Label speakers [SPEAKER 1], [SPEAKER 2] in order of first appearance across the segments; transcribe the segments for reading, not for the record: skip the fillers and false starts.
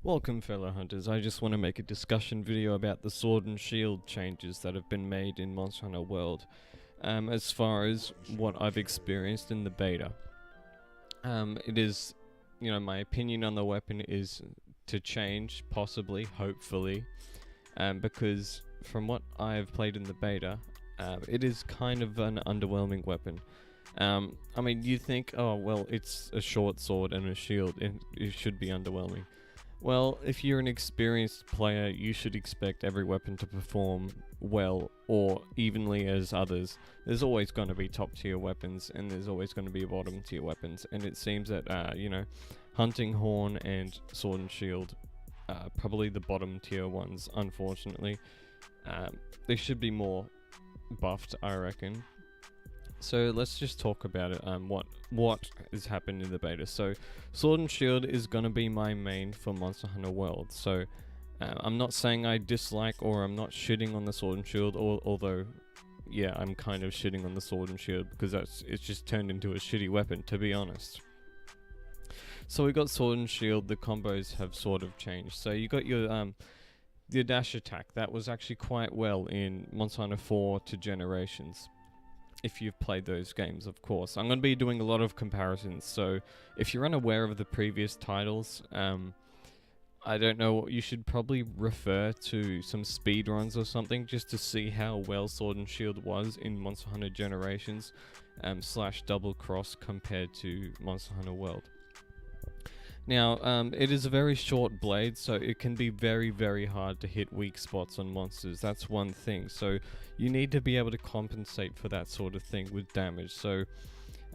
[SPEAKER 1] Welcome fellow hunters, I just want to make a discussion video about the sword and shield changes that have been made in Monster Hunter World, as far as what I've experienced in the beta. It is, my opinion on the weapon is to change, possibly, hopefully, because from what I have played in the beta, it is kind of an underwhelming weapon. You think, oh well, it's a short sword and a shield, it should be underwhelming. Well, if you're an experienced player, you should expect every weapon to perform well or evenly as others. There's always going to be top tier weapons and there's always going to be bottom tier weapons, and it seems that, Hunting Horn and Sword and Shield are probably the bottom tier ones, unfortunately. They should be more buffed, I reckon. So let's just talk about it, what has happened in the beta. So Sword and Shield is going to be my main for Monster Hunter World. So I'm not saying I dislike or I'm not shitting on the Sword and Shield, although yeah, I'm kind of shitting on the Sword and Shield because it's just turned into a shitty weapon, to be honest. So we got Sword and Shield, the combos have sort of changed. So you got your dash attack, that was actually quite well in Monster Hunter 4 to Generations. If you've played those games, of course. I'm going to be doing a lot of comparisons, so if you're unaware of the previous titles, I don't know, you should probably refer to some speedruns or something just to see how well Sword and Shield was in Monster Hunter Generations / Double Cross compared to Monster Hunter World. Now, it is a very short blade, so it can be very, very hard to hit weak spots on monsters. That's one thing. So you need to be able to compensate for that sort of thing with damage. So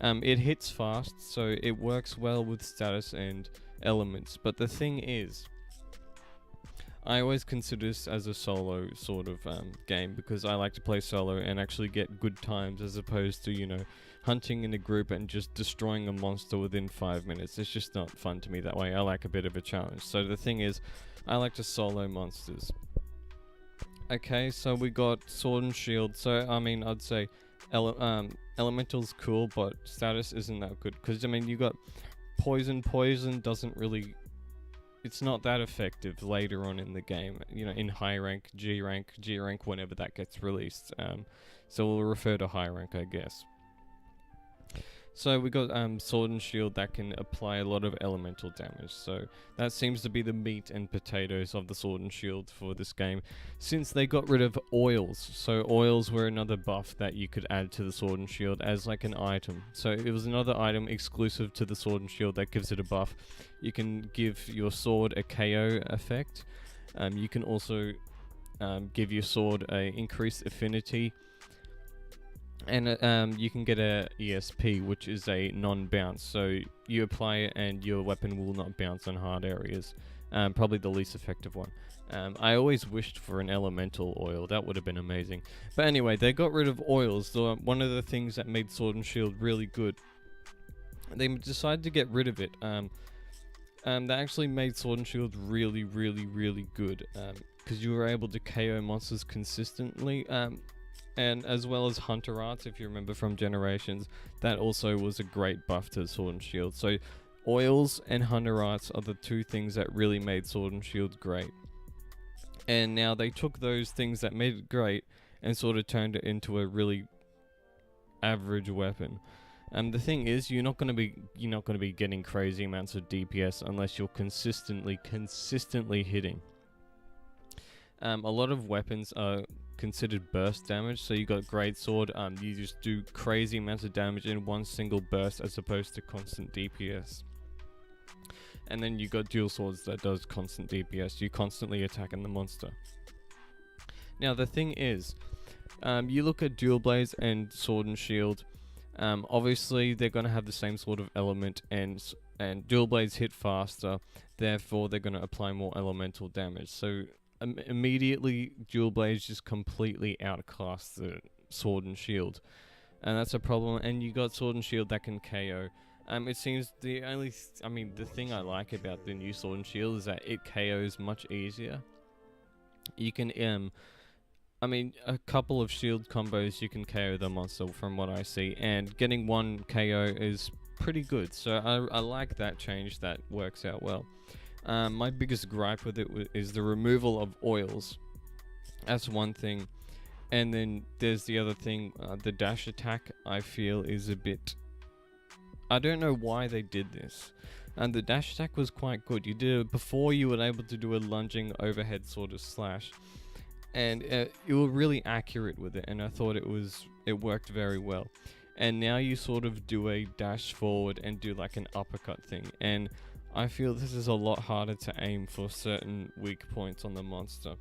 [SPEAKER 1] it hits fast, so it works well with status and elements. But the thing is, I always consider this as a solo sort of game because I like to play solo and actually get good times as opposed to, hunting in a group and just destroying a monster within 5 minutes. It's just not fun to me that way. I like a bit of a challenge. So the thing is, I like to solo monsters. Okay, so we got Sword and Shield. So, I'd say Elemental's cool, but status isn't that good. Because, you got Poison. Poison doesn't really... It's not that effective later on in the game. In high rank, G rank, whenever that gets released. So we'll refer to high rank, I guess. So we got Sword and Shield that can apply a lot of elemental damage. So that seems to be the meat and potatoes of the Sword and Shield for this game, since they got rid of oils. So oils were another buff that you could add to the Sword and Shield as like an item. So it was another item exclusive to the Sword and Shield that gives it a buff. You can give your sword a KO effect. You can also give your sword a increased affinity. And you can get a ESP, which is a non-bounce, so you apply it and your weapon will not bounce on hard areas. Probably the least effective one. I always wished for an elemental oil, that would have been amazing. But anyway, they got rid of oils, so one of the things that made Sword and Shield really good. They decided to get rid of it. That actually made Sword and Shield really, really, really good, because you were able to KO monsters consistently. And as well as Hunter Arts, if you remember from Generations, that also was a great buff to Sword and Shield. So oils and Hunter Arts are the two things that really made Sword and Shield great. And now they took those things that made it great and sort of turned it into a really average weapon. The thing is, you're not going to be getting crazy amounts of DPS unless you're consistently hitting. A lot of weapons are considered burst damage, so you got Greatsword, you just do crazy amounts of damage in one single burst as opposed to constant DPS. And then you got Dual Swords that does constant DPS, you constantly attacking the monster. Now the thing is, you look at Dual Blades and Sword and Shield, obviously they're going to have the same sort of element, and Dual Blades hit faster, therefore they're going to apply more elemental damage. So immediately Dual Blades just completely outclass the Sword and Shield, and that's a problem. And you got Sword and Shield that can KO. It seems the thing I like about the new Sword and Shield is that it KOs much easier. You can a couple of shield combos you can KO the monster from what I see, and getting one KO is pretty good. So I like that change, that works out well. My biggest gripe with it is the removal of oils. That's one thing. And then there's the other thing, the dash attack, I feel is a bit... I don't know why they did this. And the dash attack was quite good. Before you were able to do a lunging overhead sort of slash. And you were really accurate with it, and I thought it worked very well. And now you sort of do a dash forward and do like an uppercut thing. And I feel this is a lot harder to aim for certain weak points on the monster.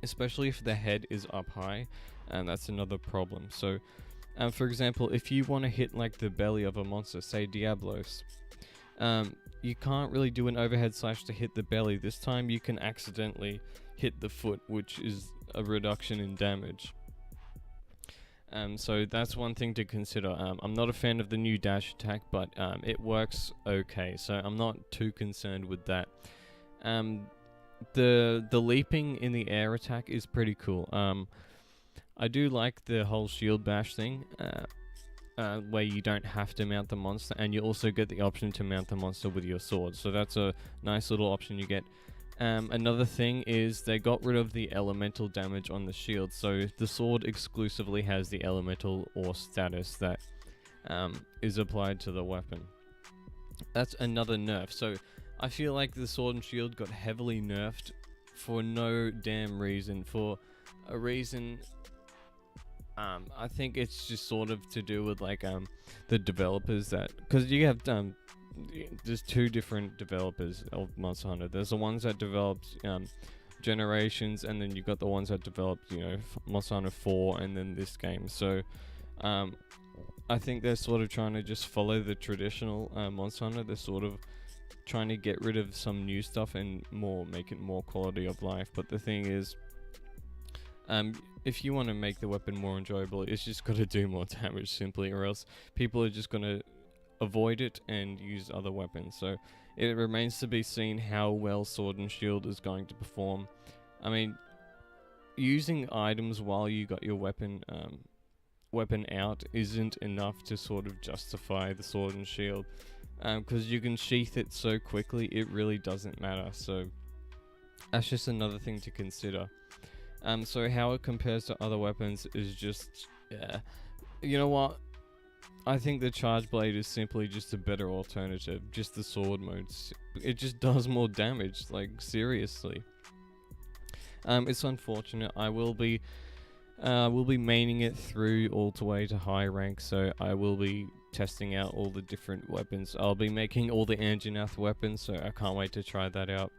[SPEAKER 1] Especially if the head is up high, and that's another problem. So, for example, if you want to hit like the belly of a monster, say Diablos, you can't really do an overhead slash to hit the belly. This time you can accidentally hit the foot, which is a reduction in damage. So that's one thing to consider. I'm not a fan of the new dash attack, but it works okay, so I'm not too concerned with that. The leaping in the air attack is pretty cool. I do like the whole shield bash thing, where you don't have to mount the monster, and you also get the option to mount the monster with your sword, so that's a nice little option you get. Another thing is they got rid of the elemental damage on the shield, so the sword exclusively has the elemental or status that is applied to the weapon. That's another nerf. So I feel like the sword and shield got heavily nerfed for no damn reason. For a reason, I think it's just sort of to do with like the developers that, because you have there's two different developers of Monster Hunter. There's the ones that developed Generations, and then you got the ones that developed, Monster Hunter 4, and then this game. So I think they're sort of trying to just follow the traditional Monster Hunter. They're sort of trying to get rid of some new stuff and make it more quality of life. But the thing is, if you want to make the weapon more enjoyable, it's just got to do more damage simply, or else people are just going to avoid it and use other weapons. So it remains to be seen how well Sword and Shield is going to perform. I mean, using items while you got your weapon out isn't enough to sort of justify the Sword and Shield, because you can sheath it so quickly, it really doesn't matter. So that's just another thing to consider. So how it compares to other weapons is just, you know what? I think the Charge Blade is simply just a better alternative. Just the sword modes. It just does more damage, like seriously. It's unfortunate. I will be maining it through all the way to high rank, so I will be testing out all the different weapons. I'll be making all the Anjanath weapons, so I can't wait to try that out.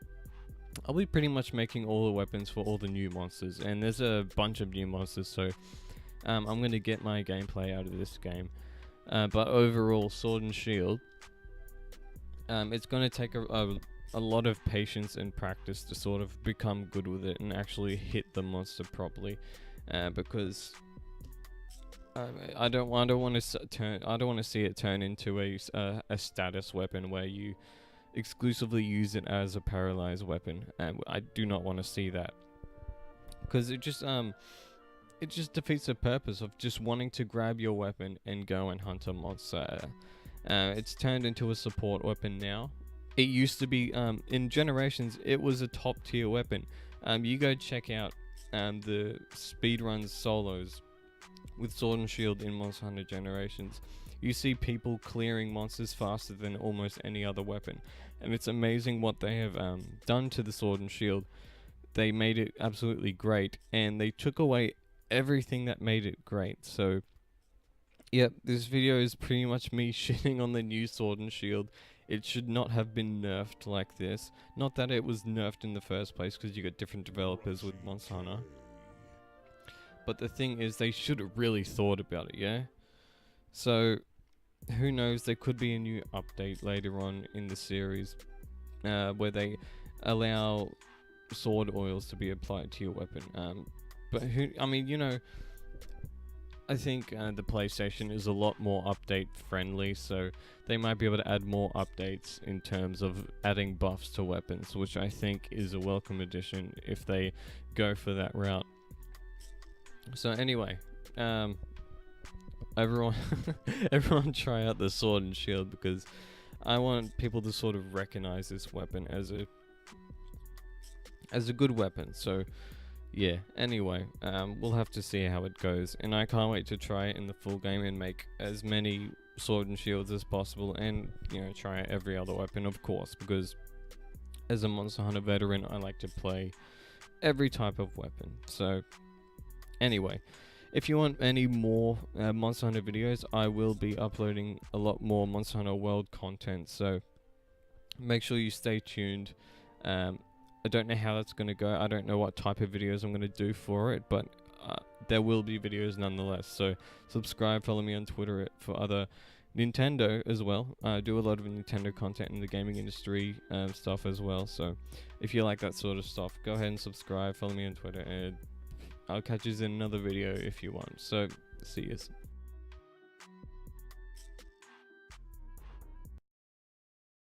[SPEAKER 1] I'll be pretty much making all the weapons for all the new monsters, and there's a bunch of new monsters, so I'm going to get my gameplay out of this game. But overall, Sword and Shield, it's going to take a lot of patience and practice to sort of become good with it and actually hit the monster properly, because I don't want to see it turn into a status weapon where you exclusively use it as a paralyzed weapon, and I do not want to see that, because it just defeats the purpose of just wanting to grab your weapon and go and hunt a monster. It's turned into a support weapon now. It used to be, in Generations, it was a top tier weapon. You go check out the speedruns solos with Sword and Shield in Monster Hunter Generations. You see people clearing monsters faster than almost any other weapon. And it's amazing what they have done to the Sword and Shield. They made it absolutely great, and they took away everything that made it great. So yep, this video is pretty much me shitting on the new Sword and Shield. It should not have been nerfed like this. Not that it was nerfed in the first place, because you got different developers with Monster Hunter. But the thing is, they should have really thought about it, yeah? So who knows, there could be a new update later on in the series where they allow sword oils to be applied to your weapon. But I think the PlayStation is a lot more update friendly, so they might be able to add more updates in terms of adding buffs to weapons, which I think is a welcome addition if they go for that route. So anyway, everyone try out the Sword and Shield, because I want people to sort of recognize this weapon as a good weapon. So yeah, anyway, we'll have to see how it goes, and I can't wait to try it in the full game and make as many sword and shields as possible, and try every other weapon, of course, because as a Monster Hunter veteran, I like to play every type of weapon. So anyway, if you want any more Monster Hunter videos, I will be uploading a lot more Monster Hunter World content, so make sure you stay tuned. I don't know how that's going to go. I don't know what type of videos I'm going to do for it, but there will be videos nonetheless. So subscribe, follow me on Twitter for other Nintendo as well. I do a lot of Nintendo content in the gaming industry stuff as well. So if you like that sort of stuff, go ahead and subscribe, follow me on Twitter, and I'll catch you in another video if you want. So see you.